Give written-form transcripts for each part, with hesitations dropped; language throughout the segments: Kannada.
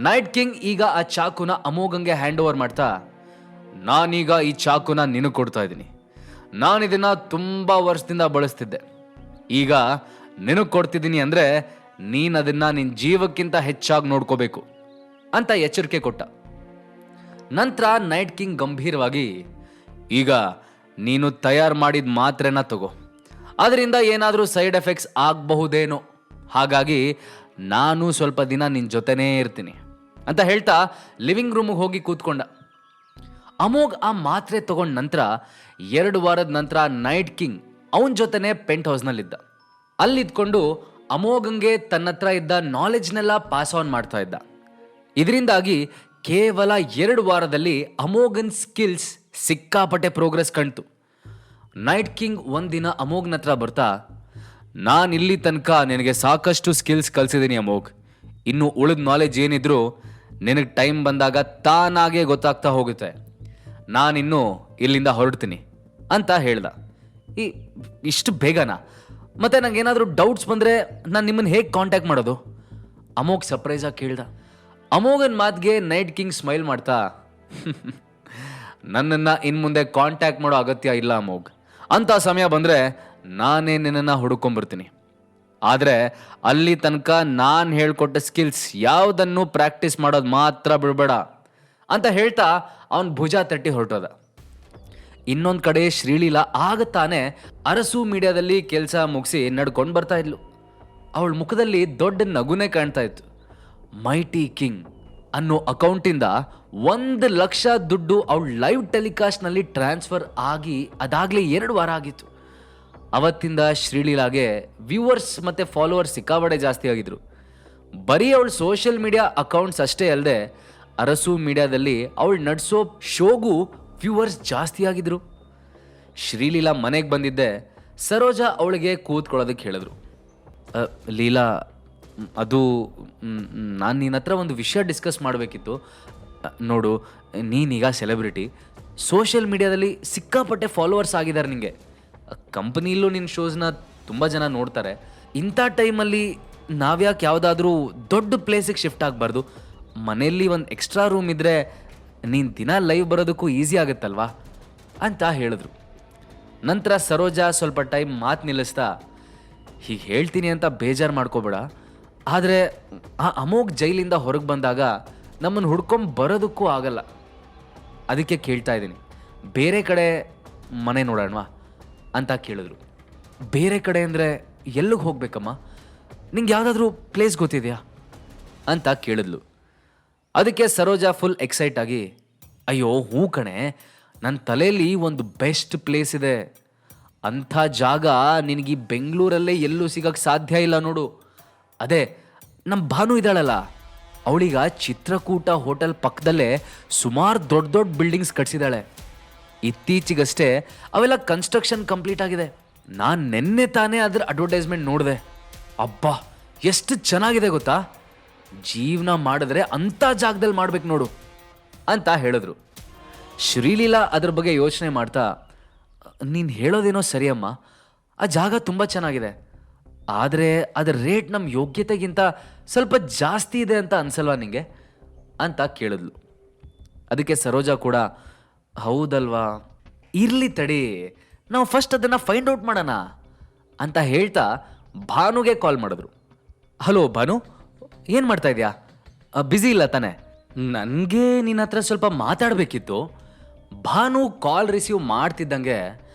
ನೈಟ್ ಕಿಂಗ್ ಈಗ ಆ ಚಾಕುನ ಅಮೋಘಂಗೆ ಹ್ಯಾಂಡ್ ಓವರ್ ಮಾಡ್ತಾ, ನಾನೀಗ ಈ ಚಾಕುನ ನಿನಗೆ ಕೊಡ್ತಾ ಇದ್ದೀನಿ. ನಾನಿದನ್ನ ತುಂಬ ವರ್ಷದಿಂದ ಬಳಸ್ತಿದ್ದೆ. ಈಗ ನಿನಗೆ ಕೊಡ್ತಿದ್ದೀನಿ ಅಂದರೆ ನೀನು ಅದನ್ನ ನಿನ್ನ ಜೀವಕ್ಕಿಂತ ಹೆಚ್ಚಾಗಿ ನೋಡ್ಕೋಬೇಕು ಅಂತ ಎಚ್ಚರಿಕೆ ಕೊಟ್ಟ. ನಂತರ ನೈಟ್ ಕಿಂಗ್ ಗಂಭೀರವಾಗಿ, ಈಗ ನೀನು ತಯಾರು ಮಾಡಿದ ಮಾತ್ರೆನ ತಗೋ, ಅದರಿಂದ ಏನಾದರೂ ಸೈಡ್ ಎಫೆಕ್ಟ್ಸ್ ಆಗಬಹುದೇನೋ, ಹಾಗಾಗಿ ನಾನು ಸ್ವಲ್ಪ ದಿನ ನಿನ್ನ ಜೊತೆನೇ ಇರ್ತೀನಿ ಅಂತ ಹೇಳ್ತಾ ಲಿವಿಂಗ್ ರೂಮಿಗೆ ಹೋಗಿ ಕೂತ್ಕೊಂಡ. ಅಮೋಘ್ ಆ ಮಾತ್ರೆ ತಗೊಂಡ ನಂತರ 2 ವಾರದ ನಂತರ ನೈಟ್ ಕಿಂಗ್ ಅವನ ಜೊತೆನೇ ಪೆಂಟ್ ಹೌಸ್ನಲ್ಲಿದ್ದ. ಅಲ್ಲಿದ್ಕೊಂಡು ಅಮೋಘಂಗೆ ತನ್ನ ಹತ್ರ ಇದ್ದ ನಾಲೆಜ್ನೆಲ್ಲ ಪಾಸ್ ಆನ್ ಮಾಡ್ತಾ ಇದ್ದ. ಇದರಿಂದಾಗಿ ಕೇವಲ 2 ವಾರದಲ್ಲಿ ಅಮೋಘನ್ ಸ್ಕಿಲ್ಸ್ ಸಿಕ್ಕಾಪಟ್ಟೆ ಪ್ರೋಗ್ರೆಸ್ ಕಾಣ್ತು. ನೈಟ್ ಕಿಂಗ್ ಒಂದಿನ ಅಮೋಘ್ನ ಹತ್ರ ಬರ್ತಾ, ನಾನು ಇಲ್ಲಿ ತನಕ ನಿನಗೆ ಸಾಕಷ್ಟು ಸ್ಕಿಲ್ಸ್ ಕಲಿಸಿದ್ದೀನಿ ಅಮೋಘ್, ಇನ್ನು ಉಳಿದ ನಾಲೆಜ್ ಏನಿದ್ರು ನಿನಗೆ ಟೈಮ್ ಬಂದಾಗ ತಾನಾಗೇ ಗೊತ್ತಾಗ್ತಾ ಹೋಗುತ್ತೆ. ನಾನಿನ್ನು ಇಲ್ಲಿಂದ ಹೊರಡ್ತೀನಿ ಅಂತ ಹೇಳ್ದ. ಇಷ್ಟು ಬೇಗನಾ? ಮತ್ತೆ ನಂಗೆ ಏನಾದರೂ ಡೌಟ್ಸ್ ಬಂದರೆ ನಾನು ನಿಮ್ಮನ್ನು ಹೇಗೆ ಕಾಂಟ್ಯಾಕ್ಟ್ ಮಾಡೋದು? ಅಮೋಘ್ ಸರ್ಪ್ರೈಸಾಗಿ ಕೇಳ್ದ. ಅಮೋಘನ್ ಮಾತಿಗೆ ನೈಟ್ ಕಿಂಗ್ ಸ್ಮೈಲ್ ಮಾಡ್ತಾ, ನನ್ನನ್ನು ಇನ್ನು ಮುಂದೆ ಕಾಂಟ್ಯಾಕ್ಟ್ ಮಾಡೋ ಅಗತ್ಯ ಇಲ್ಲ ಅಮೋಘ್, ಅಂಥ ಸಮಯ ಬಂದರೆ ನಾನೇ ನಿನ್ನನ್ನು ಹುಡುಕೊಂಬರ್ತೀನಿ. ಆದರೆ ಅಲ್ಲಿ ತನಕ ನಾನು ಹೇಳ್ಕೊಟ್ಟ ಸ್ಕಿಲ್ಸ್ ಯಾವುದನ್ನು ಪ್ರಾಕ್ಟೀಸ್ ಮಾಡೋದು ಮಾತ್ರ ಬಿಡಬೇಡ ಅಂತ ಹೇಳ್ತಾ ಅವನ ಭುಜ ತಟ್ಟಿ ಹೊರಟೋದ. ಇನ್ನೊಂದು ಕಡೆ ಶ್ರೀಲೀಲಾ ಆಗ ತಾನೇ ಅರಸು ಮೀಡಿಯಾದಲ್ಲಿ ಕೆಲಸ ಮುಗಿಸಿ ನಡ್ಕೊಂಡು ಬರ್ತಾ ಇದ್ಲು. ಅವಳ ಮುಖದಲ್ಲಿ ದೊಡ್ಡ ನಗುನೇ ಕಾಣ್ತಾ ಇತ್ತು. ಮೈಟಿ ಕಿಂಗ್ ಅನ್ನೋ ಅಕೌಂಟಿಂದ 1,00,000 ದುಡ್ಡು ಅವಳ ಲೈವ್ ಟೆಲಿಕಾಸ್ಟ್ನಲ್ಲಿ ಟ್ರಾನ್ಸ್ಫರ್ ಆಗಿ ಅದಾಗಲೇ 2 ವಾರ ಆಗಿತ್ತು. ಅವತ್ತಿಂದ ಶ್ರೀಲೀಲಾಗೆ ವ್ಯೂವರ್ಸ್ ಮತ್ತು ಫಾಲೋವರ್ಸ್ ಸಿಕ್ಕಾಬಡೆ ಜಾಸ್ತಿ ಆಗಿದ್ರು. ಬರೀ ಅವಳ ಸೋಷಿಯಲ್ ಮೀಡಿಯಾ ಅಕೌಂಟ್ಸ್ ಅಷ್ಟೇ ಅಲ್ಲದೆ ಅರಸು ಮೀಡಿಯಾದಲ್ಲಿ ಅವಳು ನಡೆಸೋ ಶೋಗೂ ವ್ಯೂವರ್ಸ್ ಜಾಸ್ತಿ ಆಗಿದ್ರು. ಶ್ರೀಲೀಲಾ ಮನೆಗೆ ಬಂದಿದ್ದೆ ಸರೋಜಾ ಅವಳಿಗೆ ಕೂತ್ಕೊಳ್ಳೋದಕ್ಕೆ ಹೇಳಿದ್ರು. ಲೀಲಾ, ಅದು ನಾನು ನಿನ್ನ ಹತ್ರ ಒಂದು ವಿಷಯ ಡಿಸ್ಕಸ್ ಮಾಡಬೇಕಿತ್ತು. ನೋಡು, ನೀನೀಗ ಸೆಲೆಬ್ರಿಟಿ, ಸೋಷಿಯಲ್ ಮೀಡಿಯಾದಲ್ಲಿ ಸಿಕ್ಕಾಪಟ್ಟೆ ಫಾಲೋವರ್ಸ್ ಆಗಿದ್ದಾರೆ ನಿನಗೆ, ಕಂಪನಿಯಲ್ಲೂ ನಿನ್ನ ಶೋಸ್ನ ತುಂಬ ಜನ ನೋಡ್ತಾರೆ. ಇಂಥ ಟೈಮಲ್ಲಿ ನಾವ್ಯಾಕೆ ಯಾವುದಾದ್ರೂ ದೊಡ್ಡ ಪ್ಲೇಸಿಗೆ ಶಿಫ್ಟ್ ಆಗಬಾರ್ದು? ಮನೆಯಲ್ಲಿ ಒಂದು ಎಕ್ಸ್ಟ್ರಾ ರೂಮ್ ಇದ್ದರೆ ನೀನು ದಿನ ಲೈವ್ ಬರೋದಕ್ಕೂ ಈಸಿ ಆಗುತ್ತಲ್ವಾ ಅಂತ ಹೇಳಿದ್ರು. ನಂತರ ಸರೋಜಾ ಸ್ವಲ್ಪ ಟೈಮ್ ಮಾತು ನಿಲ್ಲಿಸ್ತಾ, ಹೀಗೆ ಹೇಳ್ತೀನಿ ಅಂತ ಬೇಜಾರು ಮಾಡ್ಕೋಬೇಡ, ಆದರೆ ಆ ಅಮೋಘ್ ಜೈಲಿಂದ ಹೊರಗೆ ಬಂದಾಗ ನಮ್ಮನ್ನು ಹುಡ್ಕೊಂಡು ಬರೋದಕ್ಕೂ ಆಗಲ್ಲ, ಅದಕ್ಕೆ ಕೇಳ್ತಾ ಇದ್ದೀನಿ, ಬೇರೆ ಕಡೆ ಮನೆ ನೋಡೋಣವಾ ಅಂತ ಕೇಳಿದ್ರು. ಬೇರೆ ಕಡೆ ಅಂದರೆ ಎಲ್ಲಿಗೆ ಹೋಗ್ಬೇಕಮ್ಮ? ನಿಂಗೆ ಯಾವುದಾದ್ರೂ ಪ್ಲೇಸ್ ಗೊತ್ತಿದೆಯಾ ಅಂತ ಕೇಳಿದ್ಲು. ಅದಕ್ಕೆ ಸರೋಜಾ ಫುಲ್ ಎಕ್ಸೈಟ್ ಆಗಿ, ಅಯ್ಯೋ ಹ್ಞೂ ಕಣೆ, ನನ್ನ ತಲೆಯಲ್ಲಿ ಒಂದು ಬೆಸ್ಟ್ ಪ್ಲೇಸ್ ಇದೆ, ಅಂಥ ಜಾಗ ನಿನಗೆ ಬೆಂಗಳೂರಲ್ಲೇ ಎಲ್ಲೂ ಸಿಗೋಕ್ಕೆ ಸಾಧ್ಯ ಇಲ್ಲ ನೋಡು. ಅದೇ ನಮ್ಮ ಭಾನು ಇದ್ದಾಳಲ್ಲ, ಅವಳೀಗ ಚಿತ್ರಕೂಟ ಹೋಟೆಲ್ ಪಕ್ಕದಲ್ಲೇ ಸುಮಾರು ದೊಡ್ಡ ದೊಡ್ಡ ಬಿಲ್ಡಿಂಗ್ಸ್ ಕಟ್ಸಿದ್ದಾಳೆ. ಇತ್ತೀಚೆಗಷ್ಟೇ ಅವೆಲ್ಲ ಕನ್ಸ್ಟ್ರಕ್ಷನ್ ಕಂಪ್ಲೀಟ್ ಆಗಿದೆ. ನಾನು ನೆನ್ನೆ ತಾನೇ ಅದರ ಅಡ್ವರ್ಟೈಸ್ಮೆಂಟ್ ನೋಡಿದೆ. ಅಬ್ಬಾ, ಎಷ್ಟು ಚೆನ್ನಾಗಿದೆ ಗೊತ್ತಾ, ಜೀವನ ಮಾಡಿದ್ರೆ ಅಂಥ ಜಾಗದಲ್ಲಿ ಮಾಡ್ಬೇಕು ನೋಡು ಅಂತ ಹೇಳಿದ್ರು. ಶ್ರೀಲೀಲಾ ಅದ್ರ ಬಗ್ಗೆ ಯೋಚನೆ ಮಾಡ್ತಾ, ನೀನು ಹೇಳೋದೇನೋ ಸರಿಯಮ್ಮ, ಆ ಜಾಗ ತುಂಬ ಚೆನ್ನಾಗಿದೆ, ಆದರೆ ಅದರ ರೇಟ್ ನಮ್ಮ ಯೋಗ್ಯತೆಗಿಂತ ಸ್ವಲ್ಪ ಜಾಸ್ತಿ ಇದೆ ಅಂತ ಅನ್ಸಲ್ವಾ ನಿಂಗೆ ಅಂತ ಕೇಳಿದ್ಲು. ಅದಕ್ಕೆ ಸರೋಜಾ ಕೂಡ, ಹೌದಲ್ವಾ, ಇರಲಿ ತಡಿ, ನಾವು ಫಸ್ಟ್ ಅದನ್ನು ಫೈಂಡ್ ಔಟ್ ಮಾಡೋಣ ಅಂತ ಹೇಳ್ತಾ ಭಾನುಗೆ ಕಾಲ್ ಮಾಡಿದ್ರು. ಹಲೋ ಭಾನು, ಏನು ಮಾಡ್ತಾ ಇದೆಯಾ? ಬ್ಯುಸಿ ಇಲ್ಲ ತಾನೆ? ನನಗೆ ನಿನ್ನ ಹತ್ರ ಸ್ವಲ್ಪ ಮಾತಾಡಬೇಕಿತ್ತು. ಭಾನು ಕಾಲ್ ರಿಸೀವ್ ಮಾಡ್ತಿದ್ದಂಗೆ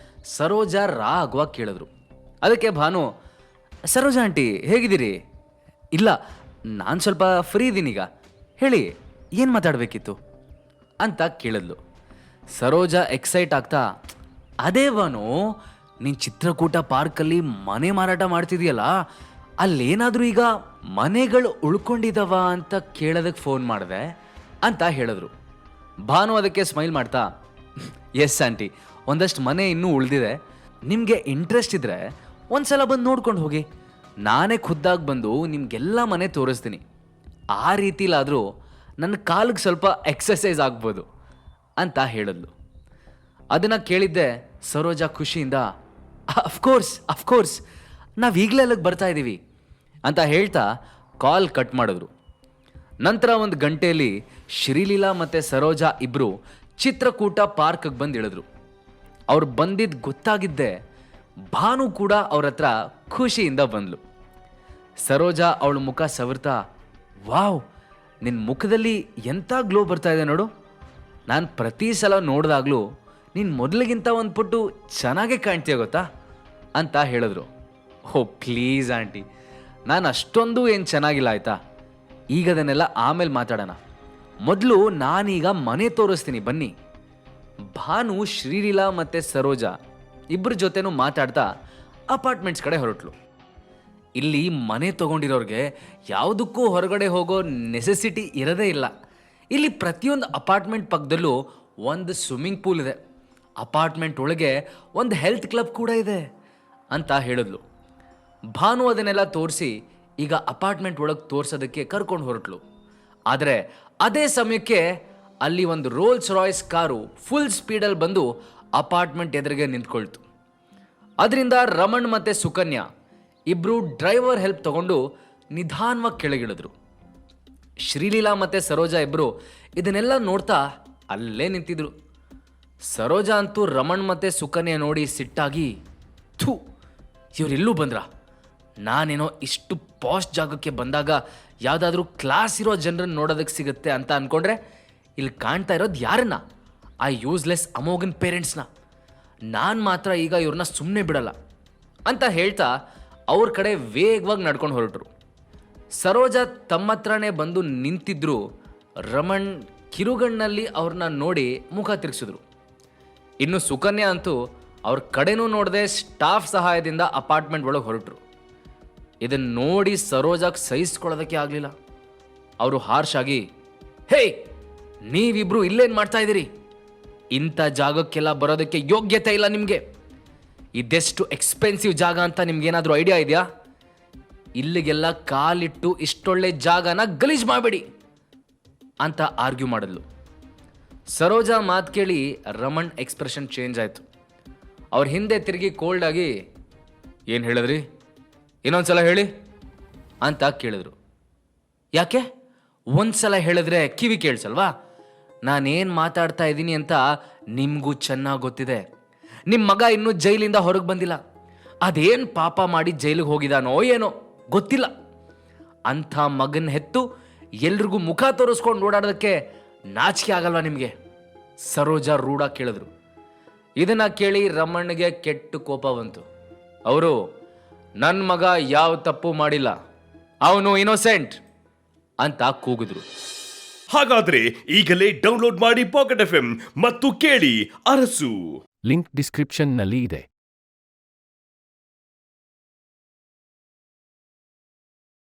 ಸರೋಜಾ ರಾಗವಾಗಿ ಕೇಳಿದ್ರು. ಅದಕ್ಕೆ ಭಾನು, ಸರೋಜಾ ಆಂಟಿ ಹೇಗಿದ್ದೀರಿ? ಇಲ್ಲ, ನಾನು ಸ್ವಲ್ಪ ಫ್ರೀ ಇದ್ದೀನೀಗ, ಹೇಳಿ ಏನು ಮಾತಾಡಬೇಕಿತ್ತು ಅಂತ ಕೇಳಿದ್ಲು. ಸರೋಜಾ ಎಕ್ಸೈಟ್ ಆಗ್ತಾ, ಅದೇ ಭಾನು, ನೀನು ಚಿತ್ರಕೂಟ ಪಾರ್ಕಲ್ಲಿ ಮನೆ ಮಾರಾಟ ಮಾಡ್ತಿದೆಯಲ್ಲ, ಅಲ್ಲೇನಾದರೂ ಈಗ ಮನೆಗಳು ಉಳ್ಕೊಂಡಿದ್ದಾವ ಅಂತ ಕೇಳೋದಕ್ಕೆ ಫೋನ್ ಮಾಡಿದೆ ಅಂತ ಹೇಳಿದ್ರು. ಭಾನು ಅದಕ್ಕೆ ಸ್ಮೈಲ್ ಮಾಡ್ತಾ, ಎಸ್ ಆಂಟಿ, ಒಂದಷ್ಟು ಮನೆ ಇನ್ನೂ ಉಳಿದಿದೆ, ನಿಮಗೆ ಇಂಟ್ರೆಸ್ಟ್ ಇದ್ದರೆ ಒಂದು ಸಲ ಬಂದು ನೋಡ್ಕೊಂಡು ಹೋಗಿ, ನಾನೇ ಖುದ್ದಾಗಿ ಬಂದು ನಿಮಗೆಲ್ಲ ಮನೆ ತೋರಿಸ್ತೀನಿ, ಆ ರೀತಿಲಾದರೂ ನನ್ನ ಕಾಲಿಗೆ ಸ್ವಲ್ಪ ಎಕ್ಸಸೈಸ್ ಆಗ್ಬೋದು ಅಂತ ಹೇಳಿದ್ಲು. ಅದನ್ನು ಕೇಳಿದ್ದೆ ಸರೋಜಾ ಖುಷಿಯಿಂದ, ಅಫ್ಕೋರ್ಸ್ ನಾವು ಈಗಲೇ ಅಲ್ಲಿಗೆ ಬರ್ತಾ ಇದ್ದೀವಿ ಅಂತ ಹೇಳ್ತಾ ಕಾಲ್ ಕಟ್ ಮಾಡಿದ್ರು. ನಂತರ ಒಂದು ಗಂಟೆಯಲ್ಲಿ ಶ್ರೀಲೀಲಾ ಮತ್ತು ಸರೋಜಾ ಇಬ್ಬರು ಚಿತ್ರಕೂಟ ಪಾರ್ಕ್ಗೆ ಬಂದು ಇಳಿದ್ರು. ಅವ್ರು ಬಂದಿದ್ದು ಗೊತ್ತಾಗಿದ್ದೆ ಭಾನು ಕೂಡ ಅವ್ರ ಹತ್ರ ಖುಷಿಯಿಂದ ಬಂದ್ಲು. ಸರೋಜಾ ಅವಳ ಮುಖ ಸವರ್ತಾ, ವಾವ್, ನಿನ್ನ ಮುಖದಲ್ಲಿ ಎಂಥ ಗ್ಲೋ ಬರ್ತಾ ಇದೆ ನೋಡು. ನಾನು ಪ್ರತಿ ಸಲ ನೋಡಿದಾಗಲೂ ನೀನು ಮೊದಲಿಗಿಂತ ಒಂದು ಪುಟ್ಟು ಚೆನ್ನಾಗೇ ಕಾಣ್ತೀಯ ಗೊತ್ತಾ ಅಂತ ಹೇಳಿದ್ರು. ಓ ಪ್ಲೀಸ್ ಆಂಟಿ, ನಾನು ಅಷ್ಟೊಂದು ಏನು ಚೆನ್ನಾಗಿಲ್ಲ ಆಯಿತಾ, ಈಗ ಅದನ್ನೆಲ್ಲ ಆಮೇಲೆ ಮಾತಾಡೋಣ. ಮೊದಲು ನಾನೀಗ ಮನೆ ತೋರಿಸ್ತೀನಿ ಬನ್ನಿ. ಭಾನು ಶ್ರೀಲೀಲಾ ಮತ್ತು ಸರೋಜಾ ಇಬ್ಬರ ಜೊತೆನೂ ಮಾತಾಡ್ತಾ ಅಪಾರ್ಟ್ಮೆಂಟ್ಸ್ ಕಡೆ ಹೊರಟ್ಲು. ಇಲ್ಲಿ ಮನೆ ತೊಗೊಂಡಿರೋರಿಗೆ ಯಾವುದಕ್ಕೂ ಹೊರಗಡೆ ಹೋಗೋ ನೆಸೆಸಿಟಿ ಇರೋದೇ ಇಲ್ಲ. ಇಲ್ಲಿ ಪ್ರತಿಯೊಂದು ಅಪಾರ್ಟ್ಮೆಂಟ್ ಪಕ್ಕದಲ್ಲೂ ಒಂದು ಸ್ವಿಮ್ಮಿಂಗ್ ಪೂಲ್ ಇದೆ, ಅಪಾರ್ಟ್ಮೆಂಟ್ ಒಳಗೆ ಒಂದು ಹೆಲ್ತ್ ಕ್ಲಬ್ ಕೂಡ ಇದೆ ಅಂತ ಹೇಳಿದ್ಲು. ಭಾನು ಅದನ್ನೆಲ್ಲ ತೋರಿಸಿ ಈಗ ಅಪಾರ್ಟ್ಮೆಂಟ್ ಒಳಗೆ ತೋರಿಸೋದಕ್ಕೆ ಕರ್ಕೊಂಡು ಹೊರಟ್ಲು. ಆದರೆ ಅದೇ ಸಮಯಕ್ಕೆ ಅಲ್ಲಿ ಒಂದು ರೋಲ್ಸ್ ರಾಯ್ಸ್ ಕಾರು ಫುಲ್ ಸ್ಪೀಡಲ್ಲಿ ಬಂದು ಅಪಾರ್ಟ್ಮೆಂಟ್ ಎದುರಿಗೆ ನಿಂತ್ಕೊಳ್ತು. ಅದರಿಂದ ರಮಣ್ ಮತ್ತು ಸುಕನ್ಯಾ ಇಬ್ಬರು ಡ್ರೈವರ್ ಹೆಲ್ಪ್ ತಗೊಂಡು ನಿಧಾನವಾಗಿ ಕೆಳಗಿಳಿದ್ರು. ಶ್ರೀಲೀಲಾ ಮತ್ತು ಸರೋಜಾ ಇಬ್ಬರು ಇದನ್ನೆಲ್ಲ ನೋಡ್ತಾ ಅಲ್ಲೇ ನಿಂತಿದ್ರು. ಸರೋಜಾ ಅಂತೂ ರಮಣ್ ಮತ್ತು ಸುಕನ್ಯಾ ನೋಡಿ ಸಿಟ್ಟಾಗಿ, ಥೂ, ಇವರೆಲ್ಲೂ ಬಂದ್ರ, ನಾನೇನೋ ಇಷ್ಟು ಪಾಸ್ಟ್ ಜಾಗಕ್ಕೆ ಬಂದಾಗ ಯಾವುದಾದ್ರೂ ಕ್ಲಾಸ್ ಇರೋ ಜನರನ್ನು ನೋಡೋದಕ್ಕೆ ಸಿಗುತ್ತೆ ಅಂತ ಅಂದ್ಕೊಂಡ್ರೆ ಇಲ್ಲಿ ಕಾಣ್ತಾ ಇರೋದು ಯಾರನ್ನ? ಆ ಯೂಸ್ಲೆಸ್ ಅಮೋಘನ್ ಪೇರೆಂಟ್ಸ್ನ. ನಾನು ಮಾತ್ರ ಈಗ ಇವ್ರನ್ನ ಸುಮ್ಮನೆ ಬಿಡಲ್ಲ ಅಂತ ಹೇಳ್ತಾ ಅವ್ರ ಕಡೆ ವೇಗವಾಗಿ ನಡ್ಕೊಂಡು ಹೊರಟರು. ಸರೋಜಾ ತಮ್ಮ ಹತ್ರನೇ ಬಂದು ನಿಂತಿದ್ರು. ರಮಣ್ ಕಿರುಗಣ್ಣಲ್ಲಿ ಅವ್ರನ್ನ ನೋಡಿ ಮುಖ ತಿರುಗಿಸಿದ್ರು. ಇನ್ನು ಸುಕನ್ಯಾ ಅಂತೂ ಅವ್ರ ಕಡೆನೂ ನೋಡದೆ ಸ್ಟಾಫ್ ಸಹಾಯದಿಂದ ಅಪಾರ್ಟ್ಮೆಂಟ್ ಒಳಗೆ ಹೊರಟರು. ಇದನ್ನು ನೋಡಿ ಸರೋಜಾಗೆ ಸಹಿಸ್ಕೊಳ್ಳೋದಕ್ಕೆ ಆಗಲಿಲ್ಲ. ಅವರು ಹಾರ್ಶ್ ಆಗಿ, ಹೇಯ್, ನೀವಿಬ್ರು ಇಲ್ಲೇನು ಮಾಡ್ತಾ ಇದ್ದೀರಿ? ಇಂಥ ಜಾಗಕ್ಕೆಲ್ಲ ಬರೋದಕ್ಕೆ ಯೋಗ್ಯತೆ ಇಲ್ಲ ನಿಮಗೆ. ಇದೆಷ್ಟು ಎಕ್ಸ್ಪೆನ್ಸಿವ್ ಜಾಗ ಅಂತ ನಿಮ್ಗೇನಾದರೂ ಐಡಿಯಾ ಇದೆಯಾ? ಇಲ್ಲಿಗೆಲ್ಲ ಕಾಲಿಟ್ಟು ಇಷ್ಟೊಳ್ಳೆ ಜಾಗನ ಗಲೀಜು ಮಾಡಬೇಡಿ ಅಂತ ಆರ್ಗ್ಯೂ ಮಾಡಿದ್ಲು. ಸರೋಜಾ ಮಾತು ಕೇಳಿ ರಮಣ್ ಎಕ್ಸ್ಪ್ರೆಷನ್ ಚೇಂಜ್ ಆಯಿತು. ಅವ್ರ ಹಿಂದೆ ತಿರುಗಿ ಕೋಲ್ಡ್ ಆಗಿ, ಏನು ಹೇಳಿದ್ರಿ, ಇನ್ನೊಂದ್ಸಲ ಹೇಳಿ ಅಂತ ಕೇಳಿದ್ರು. ಯಾಕೆ? ಒಂದ್ಸಲ ಹೇಳಿದ್ರೆ ಕಿವಿ ಕೇಳಿಸಲ್ವಾ? ನಾನೇನು ಮಾತಾಡ್ತಾ ಇದ್ದೀನಿ ಅಂತ ನಿಮಗೂ ಚೆನ್ನಾಗಿ ಗೊತ್ತಿದೆ. ನಿಮ್ಮ ಮಗ ಇನ್ನೂ ಜೈಲಿಂದ ಹೊರಗೆ ಬಂದಿಲ್ಲ. ಅದೇನು ಪಾಪ ಮಾಡಿ ಜೈಲಿಗೆ ಹೋಗಿದಾನೋ ಏನೋ ಗೊತ್ತಿಲ್ಲ. ಅಂಥ ಮಗನ ಹೆತ್ತು ಎಲ್ರಿಗೂ ಮುಖ ತೋರಿಸ್ಕೊಂಡು ಓಡಾಡೋದಕ್ಕೆ ನಾಚಿಕೆ ಆಗಲ್ವಾ ನಿಮಗೆ? ಸರೋಜಾ ರೂಢ ಕೇಳಿದ್ರು. ಇದನ್ನು ಕೇಳಿ ರಮಣ್ಗೆ ಕೆಟ್ಟ ಕೋಪ ಬಂತು. ಅವರು, ನನ್ನ ಮಗ ಯಾವ ತಪ್ಪು ಮಾಡಿಲ್ಲ, ಅವನು ಇನ್ನೋಸೆಂಟ್ ಅಂತ ಕೂಗಿದ್ರು. ಹಾಗಾದ್ರೆ ಈಗಲೇ ಡೌನ್ಲೋಡ್ ಮಾಡಿ ಪಾಕೆಟ್ FM ಮತ್ತು ಕೇಳಿ ಅರಸು. ಲಿಂಕ್ ಡಿಸ್ಕ್ರಿಪ್ಷನ್ನಲ್ಲಿ ಇದೆ.